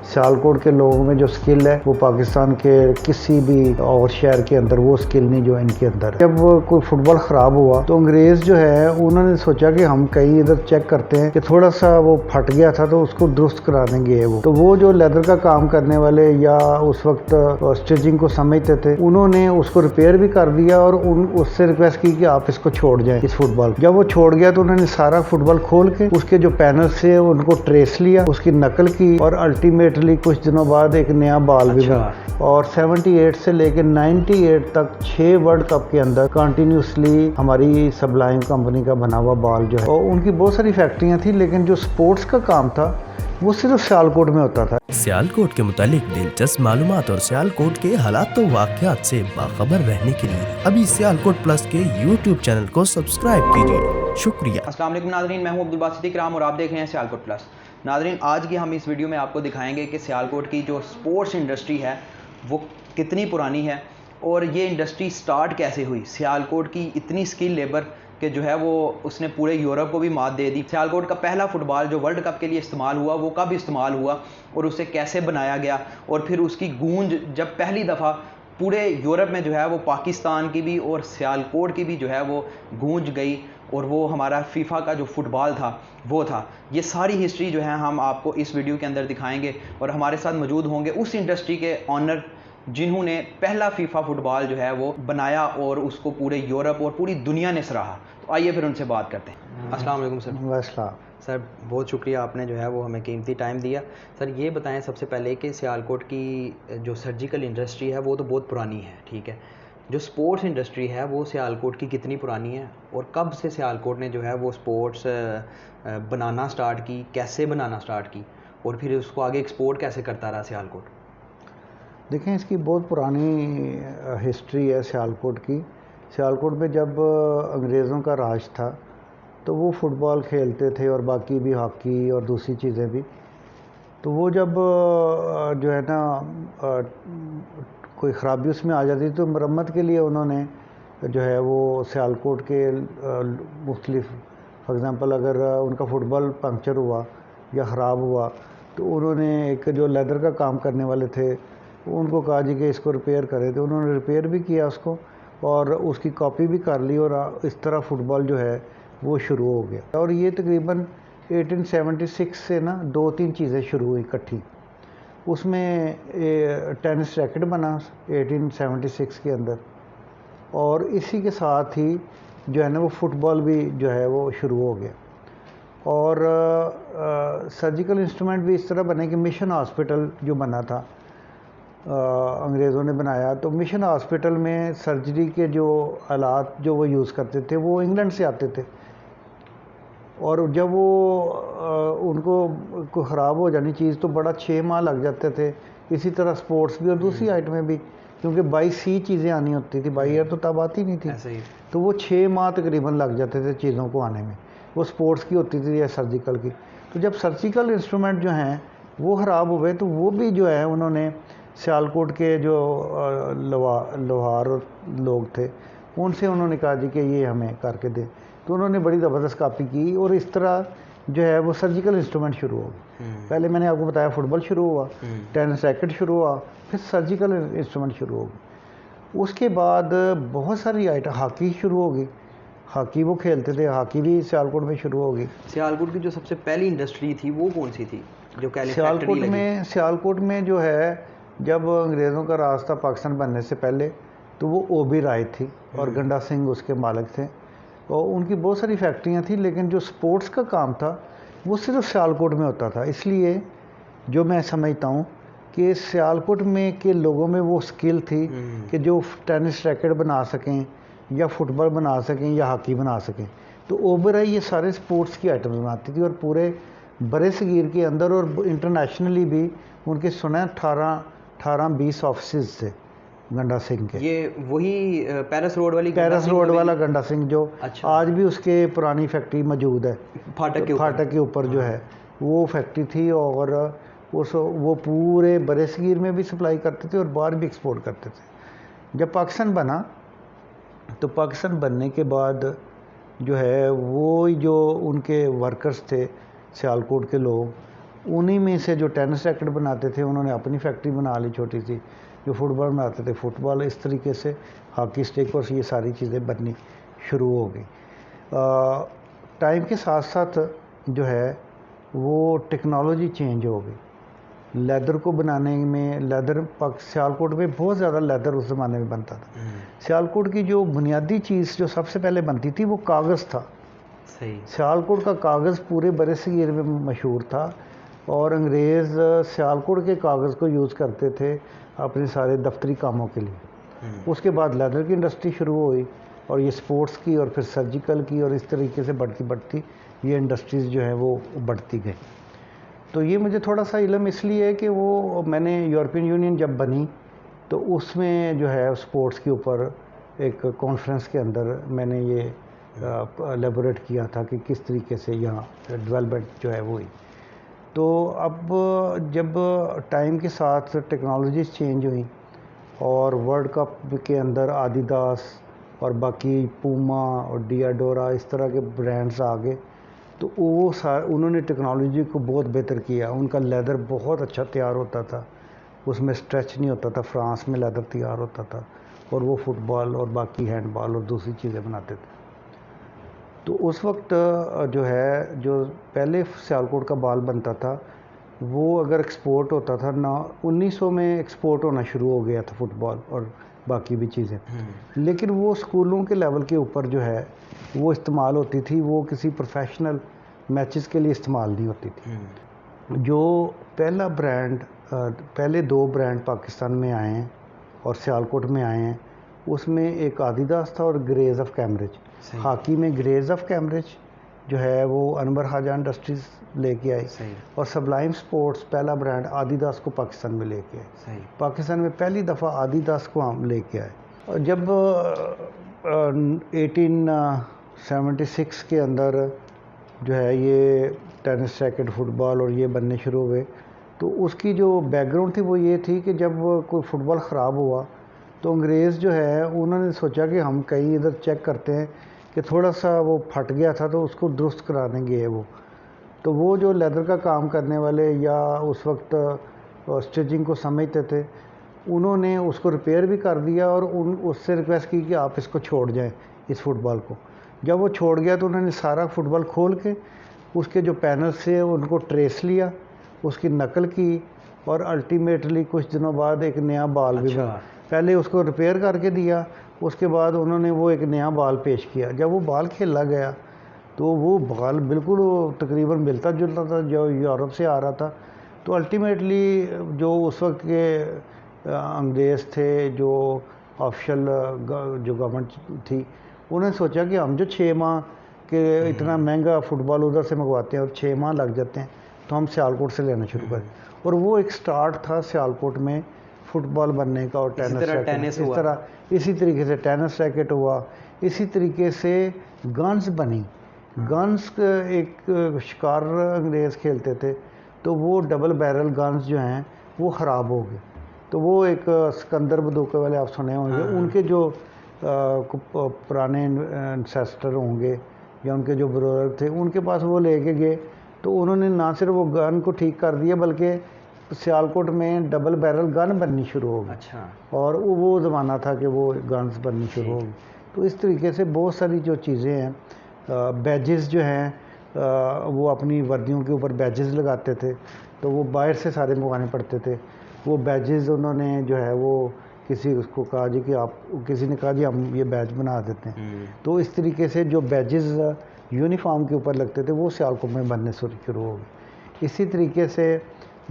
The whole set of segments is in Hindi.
सियालकोट के लोगों में जो स्किल है वो पाकिस्तान के किसी भी और शहर के अंदर वो स्किल नहीं जो इनके अंदर है। जब कोई फुटबॉल ख़राब हुआ तो अंग्रेज़ जो है उन्होंने सोचा कि हम कहीं इधर चेक करते हैं कि थोड़ा सा वो फट गया था तो उसको दुरुस्त करा देंगे। वो तो वो जो लेदर का काम करने वाले या उस वक्त स्टिचिंग को समझते थे उन्होंने उसको रिपेयर भी कर दिया और उससे रिक्वेस्ट की कि आप इसको छोड़ जाएं इस फुटबॉल। जब वो छोड़ गया तो उन्होंने सारा फुटबॉल खोल के उसके जो पैनल से उनको ट्रेस लिया, उसकी नकल की और अल्टीमेटली कुछ दिनों बाद एक नया बॉल भी बना। और 78 से लेकर 98 तक 6 वर्ल्ड कप के अंदर कंटिन्यूसली हमारी सबलाइम कंपनी का बना हुआ बॉल जो है, और उनकी बहुत सारी फैक्ट्रियां थी, लेकिन जो स्पोर्ट्स का काम था वो सिर्फ सियालकोट में होता था। सियालकोट के मुतालिक दिलचस्प मालूमात और सियालकोट के हालात व वाक़यात से बाखबर रहने के लिए अभी सियालकोट प्लस के YouTube चैनल को सब्सक्राइब कीजिए। शुक्रिया। अस्सलाम वालेकुम नाज़रीन, मैं हूं अब्दुल बासित इकराम और आप देख रहे हैं सियालकोट प्लस। नाज़रीन, आज की हम इस वीडियो में आपको दिखाएंगे कि सियालकोट की जो स्पोर्ट्स इंडस्ट्री है वो कितनी पुरानी है और ये इंडस्ट्री स्टार्ट कैसे हुई। सियालकोट की इतनी स्किल लेबर कि जो है वो उसने पूरे यूरोप को भी मात दे दी। सियालकोट का पहला फुटबॉल जो वर्ल्ड कप के लिए इस्तेमाल हुआ वो कब इस्तेमाल हुआ और उसे कैसे बनाया गया, और फिर उसकी गूंज जब पहली दफ़ा पूरे यूरोप में जो है वो पाकिस्तान की भी और सियालकोट की भी जो है वो गूंज गई, और वो हमारा फीफा का जो फुटबॉल था वो था। ये सारी हिस्ट्री जो है हम आपको इस वीडियो के अंदर दिखाएंगे और हमारे साथ मौजूद होंगे उस इंडस्ट्री के ऑनर जिन्होंने पहला फीफा फुटबॉल जो है वो बनाया और उसको पूरे यूरोप और पूरी दुनिया ने सराहा। तो आइए फिर उनसे बात करते हैं। अस्सलाम वालेकुम सर। वैसला सर, बहुत शुक्रिया, आपने जो है वो हमें कीमती टाइम दिया। सर ये बताएं सबसे पहले कि सियालकोट की जो सर्जिकल इंडस्ट्री है वो तो बहुत पुरानी है, ठीक है, जो स्पोर्ट्स इंडस्ट्री है वो सियालकोट की कितनी पुरानी है और कब से सियालकोट ने जो है वो स्पोर्ट्स बनाना स्टार्ट की, कैसे बनाना स्टार्ट की और फिर उसको आगे एक्सपोर्ट कैसे करता रहा सियालकोट? देखें, इसकी बहुत पुरानी हिस्ट्री है सियालकोट की। सियालकोट में जब अंग्रेज़ों का राज था तो वो फुटबॉल खेलते थे और बाकी भी हॉकी और दूसरी चीज़ें भी। तो वो जब जो है ना कोई ख़राबी उसमें आ जाती तो मरम्मत के लिए उन्होंने जो है वो सियालकोट के मुख्तलिफ, फॉर एग्ज़ाम्पल अगर उनका फुटबॉल पंक्चर हुआ या ख़राब हुआ तो उन्होंने एक जो लेदर का काम करने वाले थे उनको कहा जी कि इसको रिपेयर करें, तो उन्होंने रिपेयर भी किया उसको और उसकी कॉपी भी कर ली और इस तरह फुटबॉल जो है वो शुरू हो गया। और ये तकरीबन 1876 से ना 2-3 चीज़ें शुरू हुई इकट्ठी। उसमें टेनिस रैकेट बना 1876 के अंदर, और इसी के साथ ही जो है ना वो फुटबॉल भी जो है वो शुरू हो गया। और सर्जिकल इंस्ट्रूमेंट भी इस तरह बने कि मिशन हॉस्पिटल जो बना था अंग्रेज़ों ने बनाया, तो मिशन हॉस्पिटल में सर्जरी के जो आलात जो वो यूज़ करते थे वो इंग्लैंड से आते थे, और जब वो उनको कोई ख़राब हो जानी चीज़ तो बड़ा 6 माह लग जाते थे। इसी तरह स्पोर्ट्स भी और दूसरी आइटमें भी, क्योंकि बाई सी चीज़ें आनी होती थी, बाई एयर तो तब आती नहीं थी, तो वो 6 माह तकरीबन लग जाते थे चीज़ों को आने में। वो स्पोर्ट्स की होती थी या सर्जिकल की। तो जब सर्जिकल इंस्ट्रूमेंट जो हैं वो ख़राब हुए तो वो भी जो है उन्होंने सियालकोट के जो लोहार लोग थे उनसे उन्होंने कहा जी कि ये हमें करके दें, तो उन्होंने बड़ी ज़बरदस्त कॉपी की और इस तरह जो है वो सर्जिकल इंस्ट्रूमेंट शुरू हो गए। पहले मैंने आपको बताया फुटबॉल शुरू हुआ, टेनिस रैकेट शुरू हुआ, फिर सर्जिकल इंस्ट्रूमेंट शुरू हो गए। उसके बाद बहुत सारी आइटम, हॉकी शुरू हो गई, हॉकी वो खेलते थे, हॉकी भी सियालकोट में शुरू हो गई। सियालकोट की जो सबसे पहली इंडस्ट्री थी वो कौन सी थी जो सियालकोट में जो है जब अंग्रेज़ों का राज था पाकिस्तान बनने से पहले तो वो ओबी राय थी और गंडा सिंह उसके मालिक थे, और उनकी बहुत सारी फैक्ट्रियां थी, लेकिन जो स्पोर्ट्स का काम था वो सिर्फ सियालकोट में होता था। इसलिए जो मैं समझता हूँ कि सियालकोट में के लोगों में वो स्किल थी कि जो टेनिस रैकेट बना सकें या फुटबॉल बना सकें या हॉकी बना सकें। तो ओबी राय ये सारे स्पोर्ट्स की आइटम्स बनाती थी, और पूरे बड़े सगीर के अंदर और इंटरनेशनली भी उनके सुने 18-20 ऑफिस थे गंडा सिंह के। ये वही पैरिस रोड वाला गंडा सिंह जो आज भी उसके पुरानी फैक्ट्री मौजूद है, फाटक के ऊपर जो है वो फैक्ट्री थी, और वो पूरे बड़े सगीर में भी सप्लाई करते थे और बाहर भी एक्सपोर्ट करते थे। जब पाकिस्तान बना तो पाकिस्तान बनने के बाद जो है वो जो उनके वर्कर्स थे सियालकोट के लोग, उन्हीं में से जो टेनिस रैकेट बनाते थे उन्होंने अपनी फैक्ट्री बना ली छोटी सी, जो फुटबॉल बनाते थे फुटबॉल, इस तरीके से हॉकी स्टिक और ये सारी चीज़ें बननी शुरू हो गई। टाइम के साथ साथ जो है वो टेक्नोलॉजी चेंज हो गई। लेदर को बनाने में, लेदर सियालकोट में बहुत ज़्यादा लेदर उस ज़माने में बनता था। सियालकोट की जो बुनियादी चीज़ जो सबसे पहले बनती थी वो कागज़ था। सही। सियालकोट का कागज़ पूरे बरसगीर में मशहूर था और अंग्रेज़ सियालकोट के कागज़ को यूज़ करते थे अपने सारे दफ्तरी कामों के लिए। उसके बाद लेदर की इंडस्ट्री शुरू हुई और ये स्पोर्ट्स की और फिर सर्जिकल की, और इस तरीके से बढ़ती बढ़ती ये इंडस्ट्रीज़ जो है वो बढ़ती गई। तो ये मुझे थोड़ा सा इल्म इसलिए है कि वो मैंने यूरोपियन यूनियन जब बनी तो उसमें जो है स्पोर्ट्स के ऊपर एक कॉन्फ्रेंस के अंदर मैंने ये एलेबोरेट किया था कि किस तरीके से यहाँ डेवलपमेंट जो है वो हुई। तो अब जब टाइम के साथ टेक्नोलॉजीज़ चेंज हुई और वर्ल्ड कप के अंदर आदिदास और बाकी पूमा और डियाडोरा इस तरह के ब्रांड्स आ गए, तो वो उन्होंने टेक्नोलॉजी को बहुत बेहतर किया। उनका लेदर बहुत अच्छा तैयार होता था, उसमें स्ट्रेच नहीं होता था, फ्रांस में लेदर तैयार होता था, और वो फुटबॉल और बाकी हैंडबॉल और दूसरी चीज़ें बनाते थे। तो उस वक्त जो है, जो पहले सियालकोट का बाल बनता था वो अगर एक्सपोर्ट होता था ना, 1900 में एक्सपोर्ट होना शुरू हो गया था फुटबॉल और बाकी भी चीज़ें, लेकिन वो स्कूलों के लेवल के ऊपर जो है वो इस्तेमाल होती थी, वो किसी प्रोफेशनल मैचेस के लिए इस्तेमाल नहीं होती थी। जो पहला ब्रांड, पहले 2 ब्रांड पाकिस्तान में आए हैं और सियालकोट में आए हैं, उसमें एक आदिदास था और ग्रेज ऑफ कैम्ब्रिज। हॉकी में ग्रेज ऑफ कैम्ब्रिज जो है वो अनवर खाजा इंडस्ट्रीज़ लेके आई, और सबलाइम स्पोर्ट्स पहला ब्रांड आदिदास को पाकिस्तान में लेके आए। पाकिस्तान में पहली दफ़ा आदिदास को हम लेके आए। और जब 1876 के अंदर जो है ये टेनिस रैकेट, फुटबॉल और ये बनने शुरू हुए, तो उसकी जो बैकग्राउंड थी वो ये थी कि जब कोई फुटबॉल ख़राब हुआ तो अंग्रेज़ जो है उन्होंने सोचा कि हम कहीं इधर चेक करते हैं कि थोड़ा सा वो फट गया था तो उसको दुरुस्त कराने गए वो। तो वो जो लेदर का काम करने वाले या उस वक्त स्टिचिंग को समझते थे, उन्होंने उसको रिपेयर भी कर दिया और उससे रिक्वेस्ट की कि आप इसको छोड़ जाएं, इस फुटबॉल को। जब वो छोड़ गया तो उन्होंने सारा फुटबॉल खोल के उसके जो पैनल्स थे उनको ट्रेस लिया, उसकी नकल की, और अल्टीमेटली कुछ दिनों बाद एक नया बॉल भी बना। पहले उसको रिपेयर करके दिया, उसके बाद उन्होंने वो एक नया बॉल पेश किया। जब वो बॉल खेला गया तो वो बॉल बिल्कुल तकरीबन मिलता जुलता था जो यूरोप से आ रहा था। तो अल्टीमेटली जो उस वक्त के अंग्रेज़ थे, जो ऑफिशियल जो गवर्नमेंट थी, उन्होंने सोचा कि हम जो 6 माह के इतना महंगा फुटबॉल उधर से मंगवाते हैं और 6 माह लग जाते हैं, तो हम सियालकोट से लेना शुरू करें। और वो एक स्टार्ट था सियालकोट में फुटबॉल बनने का और टेनिस रैकेट, इसी तरीके से टेनिस रैकेट हुआ, इसी तरीके से गन्स बनी। गन्स एक शिकार अंग्रेज़ खेलते थे, तो वो डबल बैरल गन्स जो हैं वो ख़राब हो गए। तो वो एक सिकंदर बंदूक वाले आप सुने होंगे, उनके जो पुराने एंसेस्टर होंगे या उनके जो ब्रदर थे, उनके पास वो लेके गए, तो उन्होंने ना सिर्फ वो गन को ठीक कर दिया बल्कि सियालकोट में डबल बैरल गन बननी शुरू हो गई। अच्छा। और वो ज़माना था कि वो गन्स बननी शुरू हो गई। तो इस तरीके से बहुत सारी जो चीज़ें हैं, बैजेस जो हैं वो अपनी वर्दियों के ऊपर बैजेस लगाते थे, तो वो बाहर से सारे मंगवाने पड़ते थे। वो बैजेस उन्होंने जो है वो किसी उसको कहा जी कि आप, किसी ने कहा जी हम ये बैज बना देते हैं। तो इस तरीके से जो बैजेस यूनिफॉर्म के ऊपर लगते थे वो सियालकोट में बनने शुरू हो गए। इसी तरीके से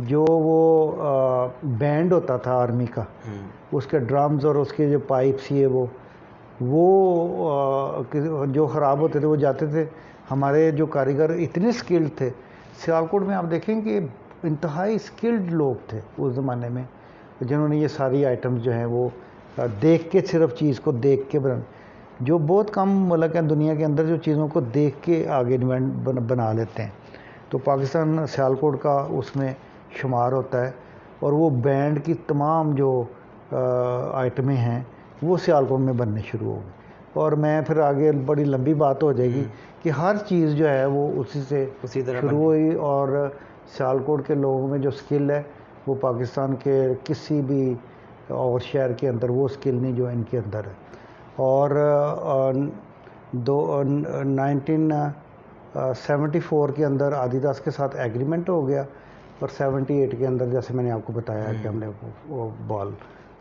जो वो बैंड होता था आर्मी का, उसके ड्रम्स और उसके जो पाइप्स ये वो जो ख़राब होते थे वो जाते थे। हमारे जो कारीगर इतने स्किल्ड थे, सियालकोट में आप देखें कि इंतहाई स्किल्ड लोग थे उस ज़माने में, जिन्होंने ये सारी आइटम्स जो हैं वो देख के, सिर्फ चीज़ को देख के जो बहुत कम मुल्क हैं दुनिया के अंदर जो चीज़ों को देख के आगे बना लेते हैं। तो पाकिस्तान सियालकोट का उसमें शुमार होता है, और वो बैंड की तमाम जो आइटमें हैं वो सियालकोट में बनने शुरू हो गई। और मैं फिर आगे बड़ी लंबी बात हो जाएगी कि हर चीज़ जो है वो उसी से शुरू हुई, और सियालकोट के लोगों में जो स्किल है वो पाकिस्तान के किसी भी और शहर के अंदर वो स्किल नहीं जो इनके अंदर है। और 1974 के अंदर आदिदास के साथ एग्रीमेंट हो गया और 78 के अंदर जैसे मैंने आपको बताया कि हमने वो बॉल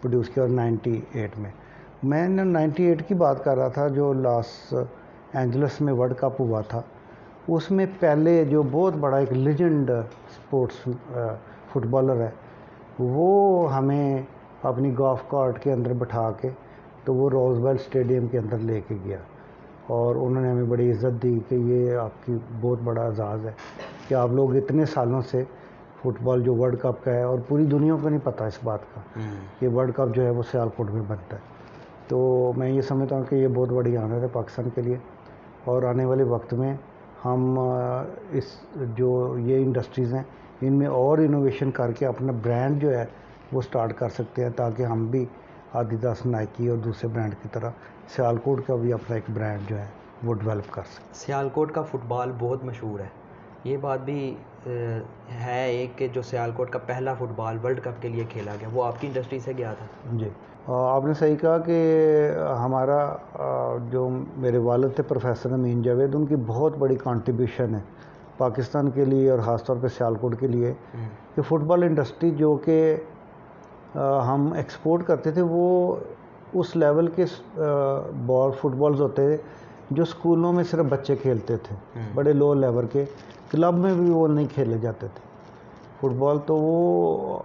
प्रोड्यूस किया। और 98 में मैंने 98 की बात कर रहा था जो लॉस एंजलिस में वर्ल्ड कप हुआ था, उसमें पहले जो बहुत बड़ा एक लेजेंड स्पोर्ट्स फुटबॉलर है वो हमें अपनी गोल्फ कार्ट के अंदर बैठा के तो वो रोजवेल स्टेडियम के अंदर लेके गया और उन्होंने हमें बड़ी इज़्ज़त दी कि ये आपकी बहुत बड़ा एजाज़ है कि आप लोग इतने सालों से फुटबॉल जो वर्ल्ड कप का है, और पूरी दुनिया को नहीं पता इस बात का कि वर्ल्ड कप जो है वो सियालकोट में बनता है। तो मैं ये समझता हूँ कि ये बहुत बड़ी ऑनर है पाकिस्तान के लिए, और आने वाले वक्त में हम इस जो ये इंडस्ट्रीज़ हैं इनमें और इनोवेशन करके अपना ब्रांड जो है वो स्टार्ट कर सकते हैं, ताकि हम भी आदिदास, नाइकी और दूसरे ब्रांड की तरह सियालकोट का भी अपना एक ब्रांड जो है वो डेवलप कर सकें। सियालकोट का फ़ुटबॉल बहुत मशहूर है, ये बात भी है एक कि जो सियालकोट का पहला फ़ुटबॉल वर्ल्ड कप के लिए खेला गया वो आपकी इंडस्ट्री से गया था। जी, आपने सही कहा कि हमारा जो मेरे वालिद थे प्रोफेसर अमीन जावेद, उनकी बहुत बड़ी कंट्रीब्यूशन है पाकिस्तान के लिए और ख़ास तौर पे सियालकोट के लिए कि फ़ुटबॉल इंडस्ट्री जो कि हम एक्सपोर्ट करते थे वो उस लेवल के बॉल फुटबॉल्स होते थे जो स्कूलों में सिर्फ बच्चे खेलते थे, बड़े लो लेवल के, क्लब में भी वो नहीं खेले जाते थे फुटबॉल। तो वो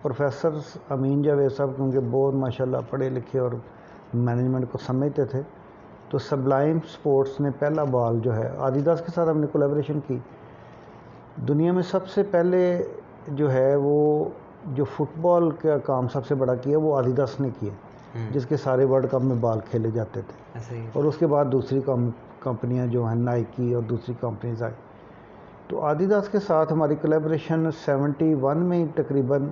प्रोफेसर अमीन जावेद साहब क्योंकि बहुत माशाल्लाह पढ़े लिखे और मैनेजमेंट को समझते थे, तो सबलाइम स्पोर्ट्स ने पहला बॉल जो है आदिदास के साथ हमने कोलैबोरेशन की। दुनिया में सबसे पहले जो है वो जो फुटबॉल का काम सबसे बड़ा किया वो आदिदास ने किया, जिसके सारे वर्ल्ड कप में बॉल खेले जाते थे। ऐसे ही और उसके बाद दूसरी कंपनियां जो हैं नाइकी और दूसरी कंपनीज आई। तो आदिदास के साथ हमारी कोलैबोरेशन 71 में ही तकरीबन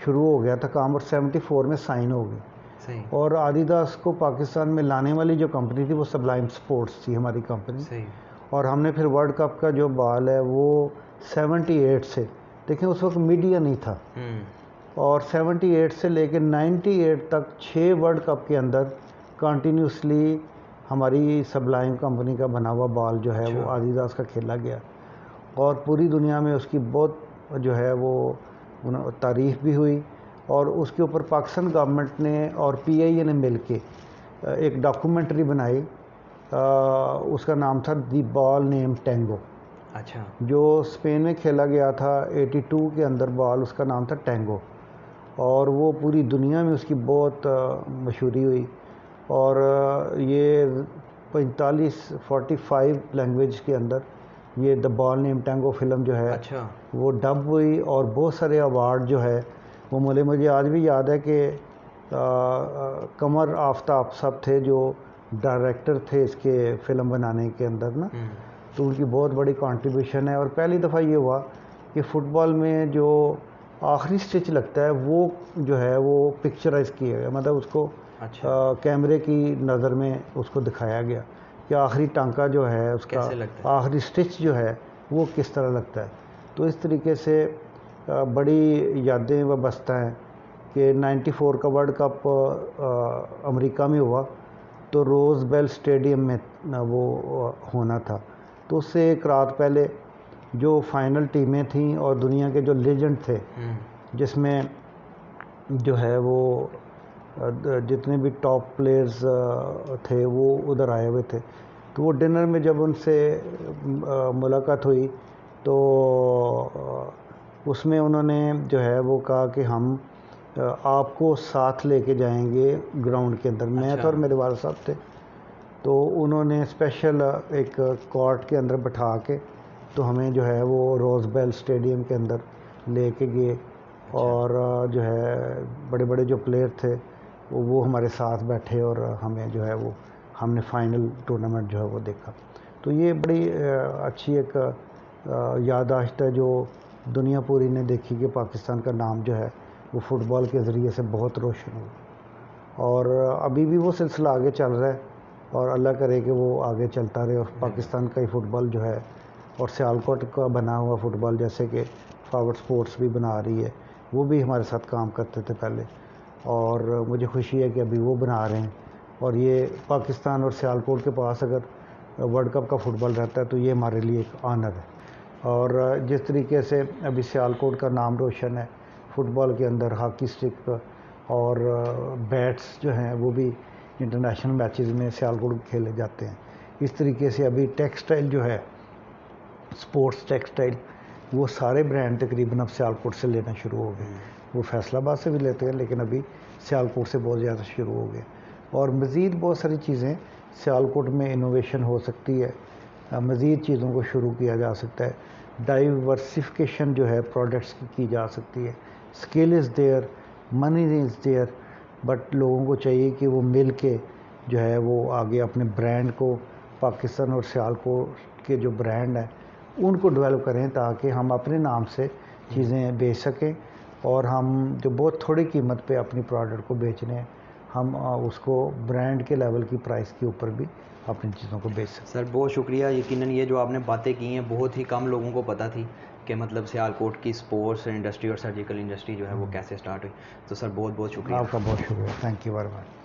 शुरू हो गया था काम, और 74 में साइन हो गई। सही और आदिदास को पाकिस्तान में लाने वाली जो कंपनी थी वो सबलाइम स्पोर्ट्स थी हमारी कंपनी। सही और हमने फिर वर्ल्ड कप का जो बॉल है वो 78 से, देखें उस वक्त मीडिया नहीं था, और 78 से लेकर 98 तक 6 वर्ल्ड कप के अंदर कंटिन्यूसली हमारी सबलाइम कंपनी का बना हुआ बॉल जो है वो आदिदास का खेला गया, और पूरी दुनिया में उसकी बहुत जो है वो तारीफ़ भी हुई। और उसके ऊपर पाकिस्तान गवर्नमेंट ने और PIA ने मिलके एक डॉक्यूमेंट्री बनाई, उसका नाम था दी बॉल नेम टेंगो। अच्छा, जो स्पेन में खेला गया था 82 के अंदर बॉल, उसका नाम था टेंगो, और वो पूरी दुनिया में उसकी बहुत मशहूरी हुई। और ये 45 लैंग्वेज के अंदर ये the ball name Tengo film जो है अच्छा वो डब हुई, और बहुत सारे अवार्ड जो है वो मिले। मुझे आज भी याद है कि कमर आफ्ताब साहब थे जो डायरेक्टर थे इसके फ़िल्म बनाने के अंदर ना, तो उनकी बहुत बड़ी कंट्रीब्यूशन है। और पहली दफ़ा ये हुआ कि फ़ुटबॉल में जो आखिरी स्टिच लगता है वो जो है वो पिक्चराइज़ किया गया, मतलब उसको कैमरे की नज़र में उसको दिखाया गया कि आखिरी टांका जो है उसका आखिरी स्टिच जो है वो किस तरह लगता है। तो इस तरीके से बड़ी यादें वाबस्ता हैं कि 94 का वर्ल्ड कप अमेरिका में हुआ, तो रोज़बेल स्टेडियम में वो होना था। तो उससे एक रात पहले जो फाइनल टीमें थीं और दुनिया के जो लेजेंड थे, जिसमें जो है वो जितने भी टॉप प्लेयर्स थे वो उधर आए हुए थे। तो वो डिनर में जब उनसे मुलाकात हुई तो उसमें उन्होंने जो है वो कहा कि हम आपको साथ लेके जाएंगे ग्राउंड के अंदर। मैं तो और मेरे वाले साहब थे, तो उन्होंने स्पेशल एक कोर्ट के अंदर बैठा के तो हमें जो है वो रोज़बेल स्टेडियम के अंदर लेके गए। और जो है बड़े बड़े जो प्लेयर थे वो हमारे साथ बैठे और हमें जो है वो हमने फाइनल टूर्नामेंट जो है वो देखा। तो ये बड़ी अच्छी एक याददाश्त है जो दुनिया पूरी ने देखी कि पाकिस्तान का नाम जो है वो फ़ुटबॉल के ज़रिए से बहुत रोशन हुआ, और अभी भी वो सिलसिला आगे चल रहा है, और अल्लाह करे कि वो आगे चलता रहे और पाकिस्तान का ही फ़ुटबॉल जो है और सियालकोट का बना हुआ फुटबॉल जैसे कि फॉरवर्ड स्पोर्ट्स भी बना रही है, वो भी हमारे साथ काम करते थे पहले, और मुझे खुशी है कि अभी वो बना रहे हैं। और ये पाकिस्तान और सियालकोट के पास अगर वर्ल्ड कप का फुटबॉल रहता है तो ये हमारे लिए एक ऑनर है। और जिस तरीके से अभी सियालकोट का नाम रोशन है फ़ुटबॉल के अंदर, हॉकी स्टिक और बैट्स जो हैं वो भी इंटरनेशनल मैचेस में सियालकोट खेले जाते हैं। इस तरीके से अभी टेक्सटाइल जो है, स्पोर्ट्स टेक्सटाइल, वो सारे ब्रांड तकरीबन अब सियालकोट से लेना शुरू हो गए। वो फैसलाबाद से भी लेते हैं लेकिन अभी सियालकोट से बहुत ज़्यादा शुरू हो गए। और मज़ीद बहुत सारी चीज़ें सियालकोट में इनोवेशन हो सकती है, मज़ीद चीज़ों को शुरू किया जा सकता है, डाइवर्सिफिकेशन जो है प्रोडक्ट्स की जा सकती है। Skill is there, money is there, but लोगों को चाहिए कि वो मिल के जो है वो आगे अपने ब्रांड को, पाकिस्तान और सियालकोट के जो ब्रांड हैं उनको डेवलप करें ताकि हम अपने नाम से चीज़ें बेच सकें, और हम जो बहुत थोड़ी कीमत पे अपनी प्रोडक्ट को बेच रहे हैं हम उसको ब्रांड के लेवल की प्राइस के ऊपर भी अपनी चीज़ों को बेच सकें। सर बहुत शुक्रिया। यकीनन ये जो आपने बातें की हैं बहुत ही कम लोगों को पता थी कि मतलब सियालकोट की स्पोर्ट्स इंडस्ट्री और सर्जिकल इंडस्ट्री जो है वो कैसे स्टार्ट हुई। तो सर बहुत बहुत शुक्रिया। आपका बहुत शुक्रिया, थैंक यू वेरी मच।